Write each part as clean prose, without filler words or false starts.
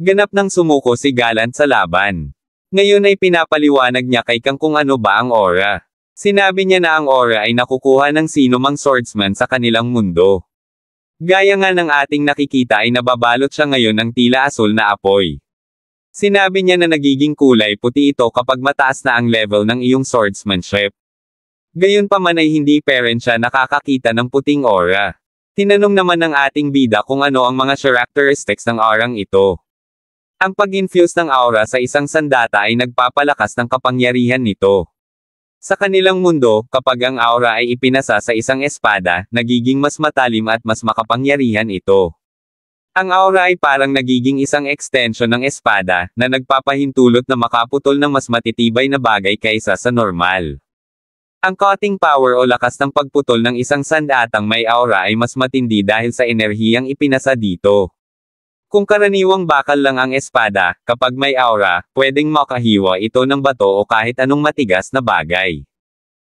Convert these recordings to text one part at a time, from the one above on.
Ganap nang sumuko si Gallant sa laban. Ngayon ay pinapaliwanag niya kay Kang kung ano ba ang aura. Sinabi niya na ang aura ay nakukuha ng sino mang swordsman sa kanilang mundo. Gaya nga ng ating nakikita ay nababalot siya ngayon ng tila asul na apoy. Sinabi niya na nagiging kulay puti ito kapag mataas na ang level ng iyong swordsmanship. Gayunpaman ay hindi pa rin siya nakakakita ng puting aura. Tinanong naman ng ating bida kung ano ang mga characteristics ng aurang ito. Ang pag-infuse ng aura sa isang sandata ay nagpapalakas ng kapangyarihan nito. Sa kanilang mundo, kapag ang aura ay ipinasa sa isang espada, nagiging mas matalim at mas makapangyarihan ito. Ang aura ay parang nagiging isang extension ng espada, na nagpapahintulot na makaputol ng mas matitibay na bagay kaysa sa normal. Ang cutting power o lakas ng pagputol ng isang sandatang may aura ay mas matindi dahil sa enerhiyang ipinasa dito. Kung karaniwang bakal lang ang espada, kapag may aura, pwedeng makahiwa ito ng bato o kahit anong matigas na bagay.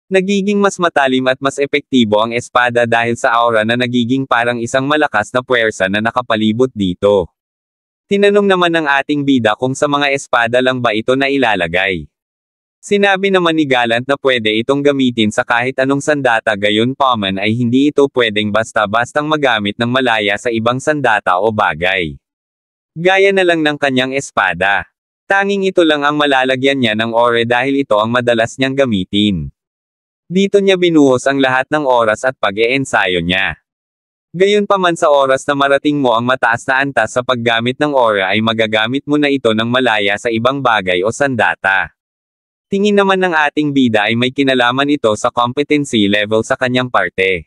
Nagiging mas matalim at mas epektibo ang espada dahil sa aura na nagiging parang isang malakas na puwersa na nakapalibot dito. Tinanong naman ng ating bida kung sa mga espada lang ba ito na ilalagay. Sinabi naman ni Gallant na pwede itong gamitin sa kahit anong sandata, gayunpaman ay hindi ito pwedeng basta-bastang magamit ng malaya sa ibang sandata o bagay. Gaya na lang ng kanyang espada. Tanging ito lang ang malalagyan niya ng aura dahil ito ang madalas niyang gamitin. Dito niya binuhos ang lahat ng oras at pag-e-ensayo niya. Gayunpaman sa oras na marating mo ang mataas na antas sa paggamit ng aura ay magagamit mo na ito ng malaya sa ibang bagay o sandata. Tingin naman ng ating bida ay may kinalaman ito sa competency level sa kanyang parte.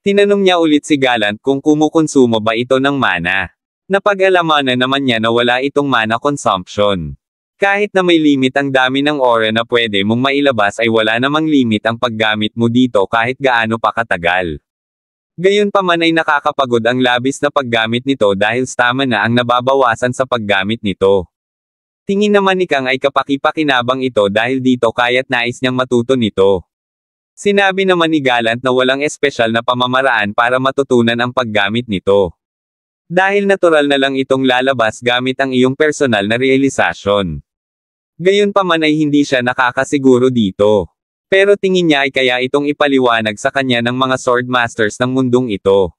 Tinanong niya ulit si Gallant kung kumukonsumo ba ito ng mana. Napag-alamanan naman niya na wala itong mana consumption. Kahit na may limit ang dami ng aura na pwede mong mailabas ay wala namang limit ang paggamit mo dito kahit gaano pa katagal. Gayunpaman ay nakakapagod ang labis na paggamit nito dahil stamina ang nababawasan sa paggamit nito. Tingin naman ni Kang ay kapaki-pakinabang ito dahil dito kaya't nais niyang matuto nito. Sinabi naman ni Gallant na walang espesyal na pamamaraan para matutunan ang paggamit nito. Dahil natural na lang itong lalabas gamit ang iyong personal na realisasyon. Gayunpaman ay hindi siya nakakasiguro dito. Pero tingin niya ay kaya itong ipaliwanag sa kanya ng mga sword masters ng mundong ito.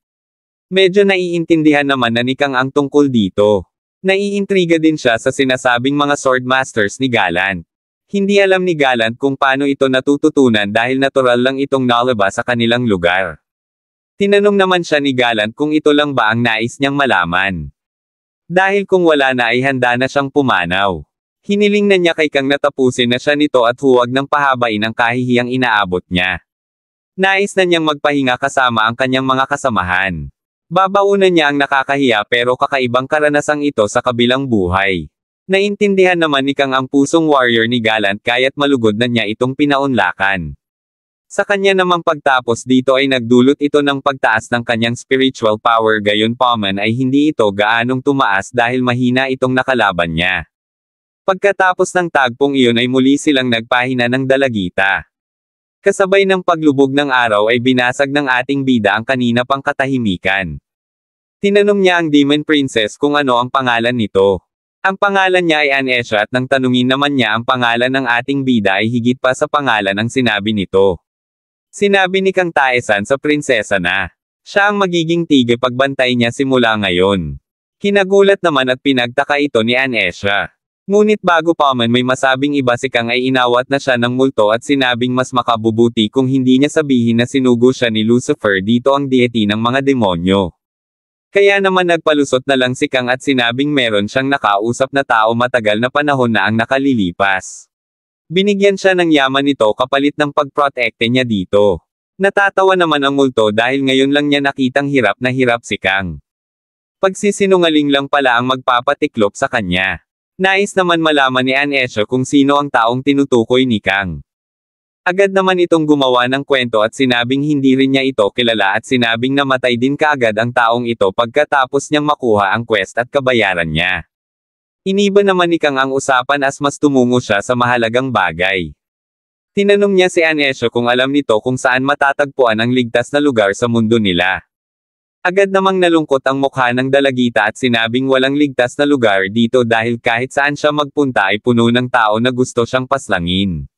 Medyo naiintindihan naman na ni Kang ang tungkol dito. Naiintriga din siya sa sinasabing mga sword masters ni Gallant. Hindi alam ni Gallant kung paano ito natututunan dahil natural lang itong nalabas sa kanilang lugar. Tinanong naman siya ni Gallant kung ito lang ba ang nais niyang malaman. Dahil kung wala na ay handa na siyang pumanaw. Hiniling na niya kay Kang natapusin na siya nito at huwag nang pahabain ang kahihiyang inaabot niya. Nais na niyang magpahinga kasama ang kanyang mga kasamahan. Babaunan niya ang nakakahiya pero kakaibang karanasang ito sa kabilang buhay. Naintindihan naman ni Kang ang pusong warrior ni Gallant kaya't malugod na niya itong pinaunlakan. Sa kanya namang pagtapos dito ay nagdulot ito ng pagtaas ng kanyang spiritual power, gayunpaman ay hindi ito gaanong tumaas dahil mahina itong nakalaban niya. Pagkatapos ng tagpong iyon ay muli silang nagpahina ng dalagita. Kasabay ng paglubog ng araw ay binasag ng ating bida ang kanina pang katahimikan. Tinanong niya ang Demon Princess kung ano ang pangalan nito. Ang pangalan niya ay Anesha at nang tanungin naman niya ang pangalan ng ating bida ay higit pa sa pangalan ang sinabi nito. Sinabi ni Kang Taesan sa prinsesa na siya ang magiging tagapagbantay niya simula ngayon. Kinagulat naman at pinagtaka ito ni Anesha. Ngunit bago pa man may masabing iba si Kang ay inawat na siya ng multo at sinabing mas makabubuti kung hindi niya sabihin na sinugo siya ni Lucifer, dito ang deity ng mga demonyo. Kaya naman nagpalusot na lang si Kang at sinabing meron siyang nakausap na tao matagal na panahon na ang nakalilipas. Binigyan siya ng yaman nito kapalit ng pagprotekte niya dito. Natatawa naman ang multo dahil ngayon lang niya nakitang hirap na hirap si Kang. Pagsisinungaling lang pala ang magpapatiklop sa kanya. Nais naman malaman ni Anesha kung sino ang taong tinutukoy ni Kang. Agad naman itong gumawa ng kwento at sinabing hindi rin niya ito kilala at sinabing namatay din kaagad ang taong ito pagkatapos niyang makuha ang quest at kabayaran niya. Iniba naman ni Kang ang usapan as mas tumungo siya sa mahalagang bagay. Tinanong niya si Anesha kung alam nito kung saan matatagpuan ang ligtas na lugar sa mundo nila. Agad namang nalungkot ang mukha ng dalagita at sinabing walang ligtas na lugar dito dahil kahit saan siya magpunta ay puno ng tao na gusto siyang paslangin.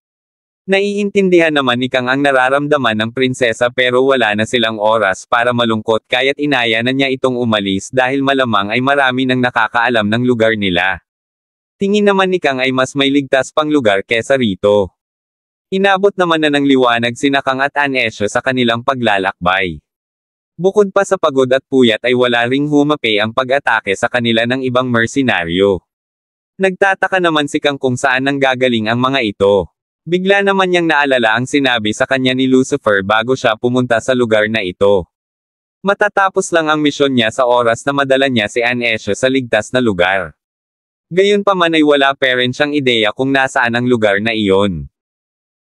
Naiintindihan naman ni Kang ang nararamdaman ng prinsesa pero wala na silang oras para malungkot kaya't inaya na niya itong umalis dahil malamang ay marami nang nakakaalam ng lugar nila. Tingin naman ni Kang ay mas may ligtas pang lugar kesa rito. Inabot naman na ng liwanag sina Kang at Anesha sa kanilang paglalakbay. Bukod pa sa pagod at puyat ay wala ring humape ang pag-atake sa kanila ng ibang mersenaryo. Nagtataka naman si Kang kung saan nanggagaling ang mga ito. Bigla naman niyang naalala ang sinabi sa kanya ni Lucifer bago siya pumunta sa lugar na ito. Matatapos lang ang misyon niya sa oras na madala niya si Anesha sa ligtas na lugar. Gayunpaman ay wala pa rin siyang ideya kung nasaan ang lugar na iyon.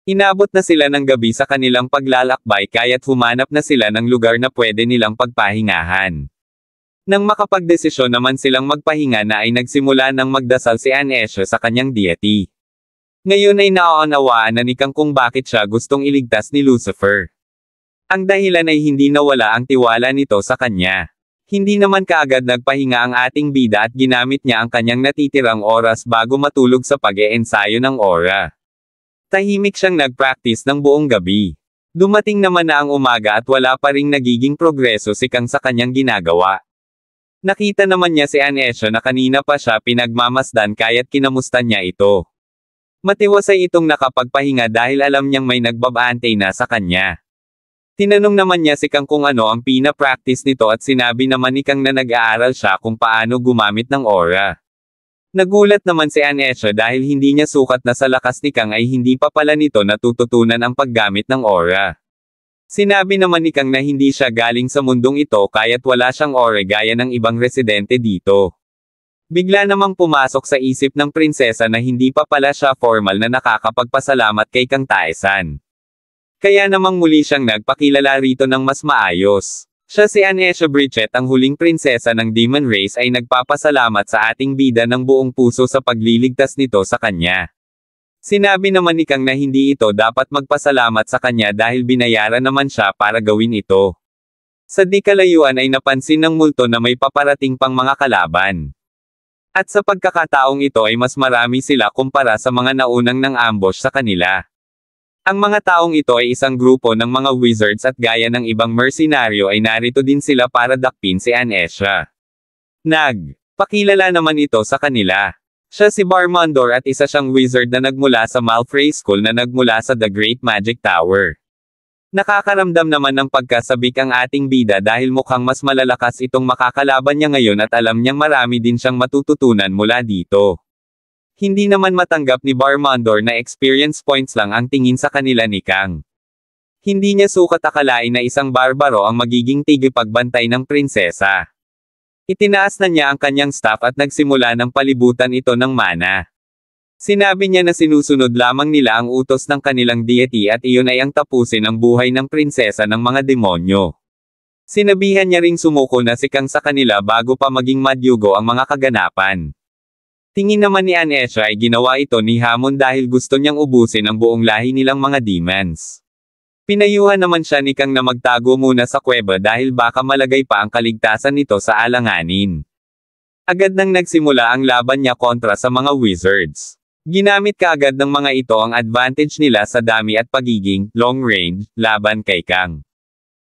Inabot na sila ng gabi sa kanilang paglalakbay kaya't humanap na sila ng lugar na pwede nilang pagpahingahan. Nang makapagdesisyon naman silang magpahinga na ay nagsimula ng magdasal si Anesha sa kanyang deity. Ngayon ay naunawaan na ni Kang kung bakit siya gustong iligtas ni Lucifer. Ang dahilan ay hindi nawala ang tiwala nito sa kanya. Hindi naman kaagad nagpahinga ang ating bida at ginamit niya ang kanyang natitirang oras bago matulog sa pag-eensayo ng aura. Tahimik siyang nag-practice ng buong gabi. Dumating naman na ang umaga at wala pa ring nagiging progreso si Kang sa kanyang ginagawa. Nakita naman niya si Anesha na kanina pa siya pinagmamasdan kaya't kinamusta niya ito. Matiwasay itong nakapagpahinga dahil alam niyang may nagbabaantay na sa kanya. Tinanong naman niya si Kang kung ano ang pina-practice nito at sinabi naman ni Kang na nag-aaral siya kung paano gumamit ng aura. Nagulat naman si Anesha dahil hindi niya sukat na sa lakas ni Kang ay hindi pa pala nito natututunan ang paggamit ng aura. Sinabi naman ni Kang na hindi siya galing sa mundong ito kaya't wala siyang aura gaya ng ibang residente dito. Bigla namang pumasok sa isip ng prinsesa na hindi pa pala siya formal na nakakapagpasalamat kay Kang Taesan. Kaya namang muli siyang nagpakilala rito ng mas maayos. Siya si Anesha Bridget ang huling prinsesa ng Demon Race ay nagpapasalamat sa ating bida ng buong puso sa pagliligtas nito sa kanya. Sinabi naman ni Kang na hindi ito dapat magpasalamat sa kanya dahil binayaran naman siya para gawin ito. Sa di kalayuan ay napansin ng multo na may paparating pang mga kalaban. At sa pagkakataong ito ay mas marami sila kumpara sa mga naunang nang ambush sa kanila. Ang mga taong ito ay isang grupo ng mga wizards at gaya ng ibang mersenaryo ay narito din sila para dakpin si Anesha. Pakilala naman ito sa kanila. Siya si Barmondor at isa siyang wizard na nagmula sa Malfrey School na nagmula sa The Great Magic Tower. Nakakaramdam naman ng pagkasabik ang ating bida dahil mukhang mas malalakas itong makakalaban niya ngayon at alam niyang marami din siyang matututunan mula dito. Hindi naman matanggap ni Barmondor na experience points lang ang tingin sa kanila ni Kang. Hindi niya sukat akalain na isang barbaro ang magiging tigipagbantay ng prinsesa. Itinaas na niya ang kanyang staff at nagsimula ng palibutan ito ng mana. Sinabi niya na sinusunod lamang nila ang utos ng kanilang deity at iyon ay ang tapusin ang buhay ng prinsesa ng mga demonyo. Sinabihan niya ring sumuko na si Kang sa kanila bago pa maging madyugo ang mga kaganapan. Tingin naman ni Anesha ay ginawa ito ni Hamon dahil gusto niyang ubusin ang buong lahi nilang mga demons. Pinayuhan naman siya ni Kang na magtago muna sa kuweba dahil baka malagay pa ang kaligtasan nito sa alanganin. Agad nang nagsimula ang laban niya kontra sa mga wizards. Ginamit kaagad ng mga ito ang advantage nila sa dami at pagiging long range laban kay Kang.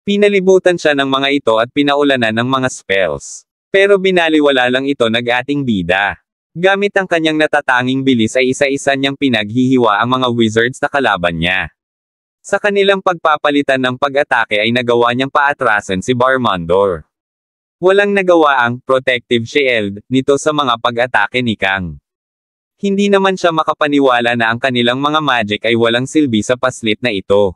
Pinalibutan siya ng mga ito at pinaulanan ng mga spells. Pero binaliwala lang ito nag-ating bida. Gamit ang kanyang natatanging bilis ay isa-isa niyang pinaghihiwa ang mga wizards na kalaban niya. Sa kanilang pagpapalitan ng pag-atake ay nagawa niyang paatrasan si Barmondor. Walang nagawa ang protective shield nito sa mga pag-atake ni Kang. Hindi naman siya makapaniwala na ang kanilang mga magic ay walang silbi sa paslit na ito.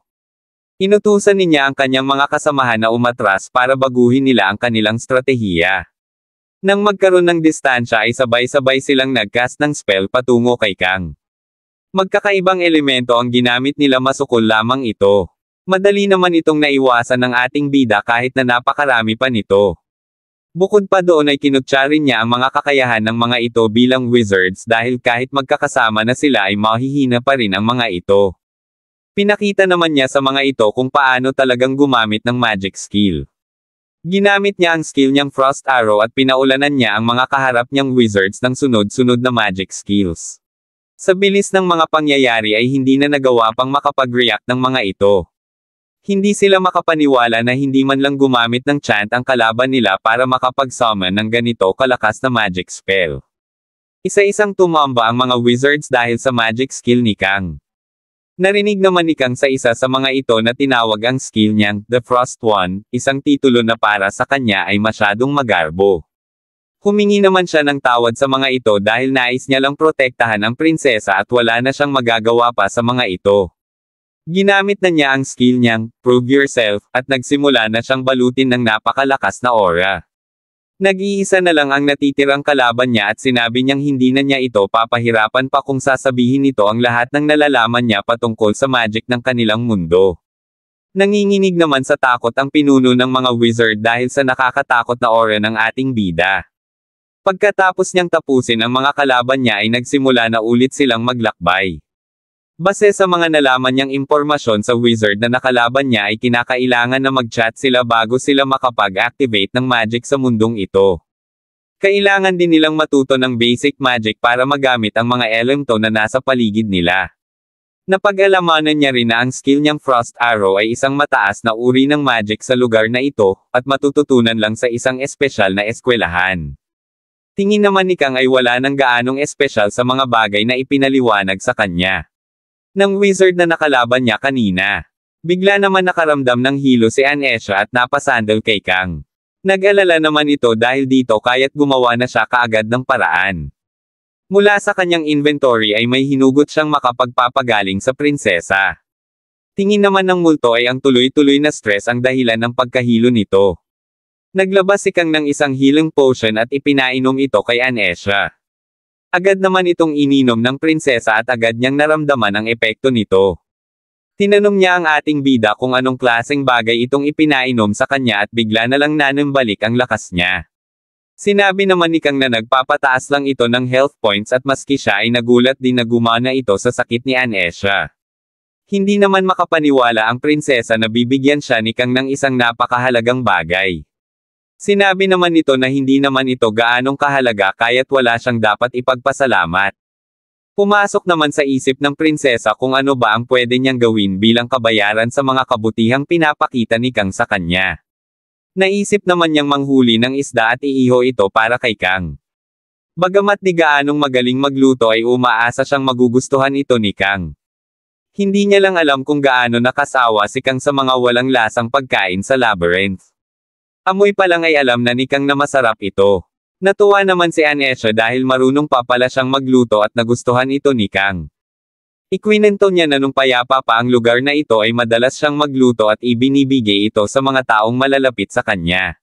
Inutusan niya ang kanyang mga kasamahan na umatras para baguhin nila ang kanilang stratehiya. Nang magkaroon ng distansya ay sabay-sabay silang nag-cast ng spell patungo kay Kang. Magkakaibang elemento ang ginamit nila masukol lamang ito. Madali naman itong naiwasan ng ating bida kahit na napakarami pa nito. Bukod pa doon ay kinutya rin niya ang mga kakayahan ng mga ito bilang wizards dahil kahit magkakasama na sila ay mahihina pa rin ang mga ito. Pinakita naman niya sa mga ito kung paano talagang gumamit ng magic skill. Ginamit niya ang skill niyang Frost Arrow at pinaulanan niya ang mga kaharap niyang wizards ng sunod-sunod na magic skills. Sa bilis ng mga pangyayari ay hindi na nagawa pang makapag-react ng mga ito. Hindi sila makapaniwala na hindi man lang gumamit ng chant ang kalaban nila para makapag-summon ng ganito kalakas na magic spell. Isa-isang tumamba ang mga wizards dahil sa magic skill ni Kang. Narinig naman ni Kang sa isa sa mga ito na tinawag ang skill niyang, The Frost One, isang titulo na para sa kanya ay masyadong magarbo. Humingi naman siya ng tawad sa mga ito dahil nais niya lang protektahan ang prinsesa at wala na siyang magagawa pa sa mga ito. Ginamit na niya ang skill niyang, Prove Yourself, at nagsimula na siyang balutin ng napakalakas na aura. Nag-iisa na lang ang natitirang kalaban niya at sinabi niyang hindi na niya ito papahirapan pa kung sasabihin nito ang lahat ng nalalaman niya patungkol sa magic ng kanilang mundo. Nanginginig naman sa takot ang pinuno ng mga wizard dahil sa nakakatakot na aura ng ating bida. Pagkatapos niyang tapusin ang mga kalaban niya ay nagsimula na ulit silang maglakbay. Base sa mga nalaman niyang impormasyon sa wizard na nakalaban niya ay kinakailangan na mag-chat sila bago sila makapag-activate ng magic sa mundong ito. Kailangan din nilang matuto ng basic magic para magamit ang mga elemento na nasa paligid nila. Napag-alamanan niya rin na ang skill niyang Frost Arrow ay isang mataas na uri ng magic sa lugar na ito, at matututunan lang sa isang espesyal na eskwelahan. Tingin naman ni Kang ay wala nang gaanong espesyal sa mga bagay na ipinaliwanag sa kanya ng wizard na nakalaban niya kanina. Bigla naman nakaramdam ng hilo si Anesha at napasandal kay Kang. Nag-alala naman ito dahil dito kaya't gumawa na siya kaagad ng paraan. Mula sa kanyang inventory ay may hinugot siyang makapagpapagaling sa prinsesa. Tingin naman ng multo ay ang tuloy-tuloy na stress ang dahilan ng pagkahilo nito. Naglabas si Kang ng isang healing potion at ipinainom ito kay Anesha. Agad naman itong ininom ng prinsesa at agad niyang naramdaman ang epekto nito. Tinanong niya ang ating bida kung anong klaseng bagay itong ipinainom sa kanya at bigla na lang nanambalik ang lakas niya. Sinabi naman ni Kang na nagpapataas lang ito ng health points at maski siya ay nagulat din na gumana ito sa sakit ni Anesha. Hindi naman makapaniwala ang prinsesa na bibigyan siya ni Kang ng isang napakahalagang bagay. Sinabi naman nito na hindi naman ito gaanong kahalaga kaya't wala siyang dapat ipagpasalamat. Pumasok naman sa isip ng prinsesa kung ano ba ang pwede niyang gawin bilang kabayaran sa mga kabutihang pinapakita ni Kang sa kanya. Naisip naman niyang manghuli ng isda at iiho ito para kay Kang. Bagamat di gaanong magaling magluto ay umaasa siyang magugustuhan ito ni Kang. Hindi niya lang alam kung gaano nakasawa si Kang sa mga walang lasang pagkain sa labyrinth. Amoy pa lang ay alam na ni Kang na masarap ito. Natuwa naman si Anesha dahil marunong pa pala siyang magluto at nagustuhan ito ni Kang. Ikwinento niya na nung payapa pa ang lugar na ito ay madalas siyang magluto at ibinibigay ito sa mga taong malalapit sa kanya.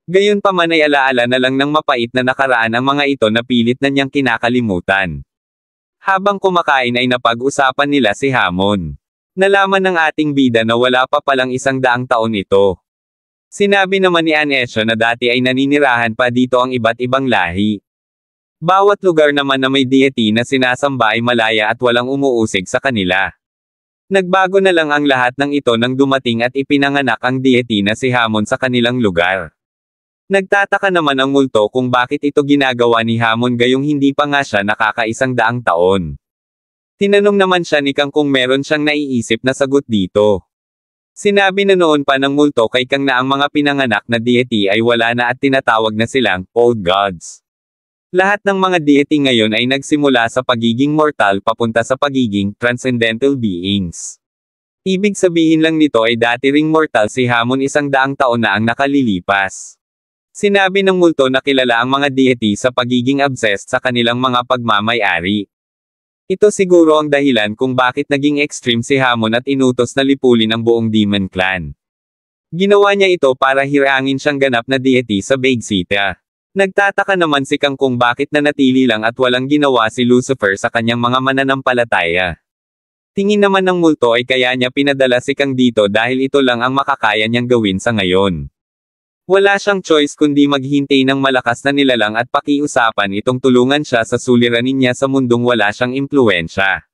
Gayunpaman ay alaala na lang ng mapait na nakaraan ang mga ito na pilit na niyang kinakalimutan. Habang kumakain ay napag-usapan nila si Hamon. Nalaman ng ating bida na wala pa palang 100 taon ito. Sinabi naman ni Anesha na dati ay naninirahan pa dito ang iba't ibang lahi. Bawat lugar naman na may deity na sinasamba ay malaya at walang umuusig sa kanila. Nagbago na lang ang lahat ng ito nang dumating at ipinanganak ang deity na si Hamon sa kanilang lugar. Nagtataka naman ang multo kung bakit ito ginagawa ni Hamon gayong hindi pa nga siya nakaka-100 taon. Tinanong naman siya ni Kang kung meron siyang naiisip na sagot dito. Sinabi na noon pa ng multo kay Kang na ang mga pinanganak na deity ay wala na at tinatawag na silang old gods. Lahat ng mga deity ngayon ay nagsimula sa pagiging mortal papunta sa pagiging transcendental beings. Ibig sabihin lang nito ay dati ring mortal si Hamon 100 taon na ang nakalilipas. Sinabi ng multo na kilala ang mga deity sa pagiging obsessed sa kanilang mga pagmamay-ari. Ito siguro ang dahilan kung bakit naging extreme si Hamon at inutos na lipulin ang buong Demon Clan. Ginawa niya ito para hirangin siyang ganap na deity sa Big City. Nagtataka naman si Kang kung bakit nanatili lang at walang ginawa si Lucifer sa kanyang mga mananampalataya. Tingin naman ng multo ay kaya niya pinadala si Kang dito dahil ito lang ang makakaya niyang gawin sa ngayon. Wala siyang choice kundi maghintay ng malakas na nilalang at pakiusapan itong tulungan siya sa suliranin niya sa mundong wala siyang impluwensya.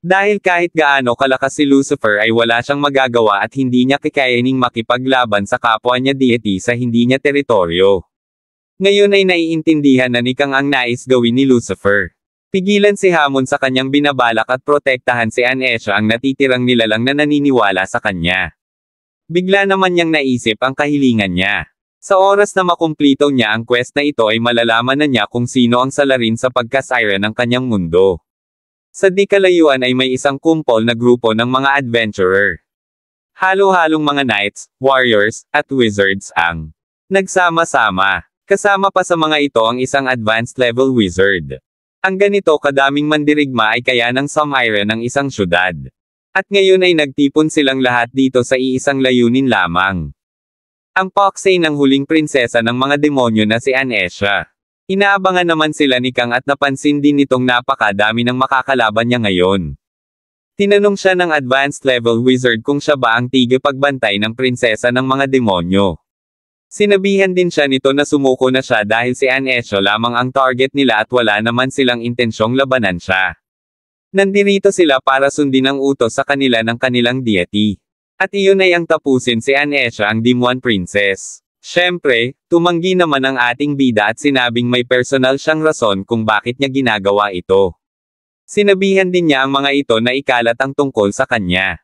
Dahil kahit gaano kalakas si Lucifer ay wala siyang magagawa at hindi niya kakayaning makipaglaban sa kapwa niya deity sa hindi niya teritoryo. Ngayon ay naiintindihan na ni Kang ang nais gawin ni Lucifer. Pigilan si Hamon sa kanyang binabalak at protektahan si Anesha ang natitirang nilalang na naniniwala sa kanya. Bigla naman niyang naisip ang kahilingan niya. Sa oras na makumplito niya ang quest na ito ay malalaman na niya kung sino ang salarin sa pagkasira ng kanyang mundo. Sa di kalayuan ay may isang kumpol na grupo ng mga adventurer. Halo-halong mga knights, warriors, at wizards ang nagsama-sama. Kasama pa sa mga ito ang isang advanced level wizard. Ang ganito kadaming mandirigma ay kaya ng sumira ng isang syudad. At ngayon ay nagtipon silang lahat dito sa iisang layunin lamang. Ang poksay ng huling prinsesa ng mga demonyo na si Anesha. Inaabangan naman sila ni Kang at napansin din nitong napakadami ng makakalaban niya ngayon. Tinanong siya ng advanced level wizard kung siya ba ang tigipagbantay ng prinsesa ng mga demonyo. Sinabihan din siya nito na sumuko na siya dahil si Anesha lamang ang target nila at wala naman silang intensyong labanan siya. Nandirito sila para sundin ang utos sa kanila ng kanilang deity. At iyon ay ang tapusin si Anesha ang Dimuan Princess. Siyempre, tumanggi naman ang ating bida at sinabing may personal siyang rason kung bakit niya ginagawa ito. Sinabihan din niya ang mga ito na ikalat ang tungkol sa kanya.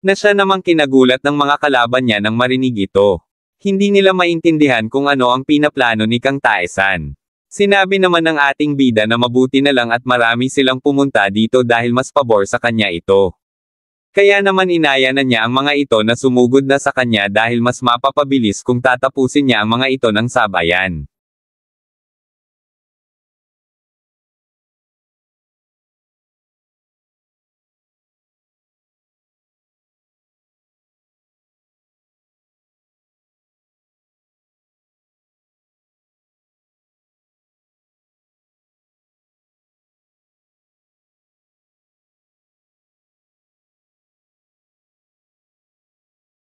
Na siya namang kinagulat ng mga kalaban niya nang marinig ito. Hindi nila maintindihan kung ano ang pinaplano ni Kang Taesan. Sinabi naman ng ating bida na mabuti na lang at marami silang pumunta dito dahil mas pabor sa kanya ito. Kaya naman inaya na niya ang mga ito na sumugod na sa kanya dahil mas mapapabilis kung tatapusin niya ang mga ito ng sabayan.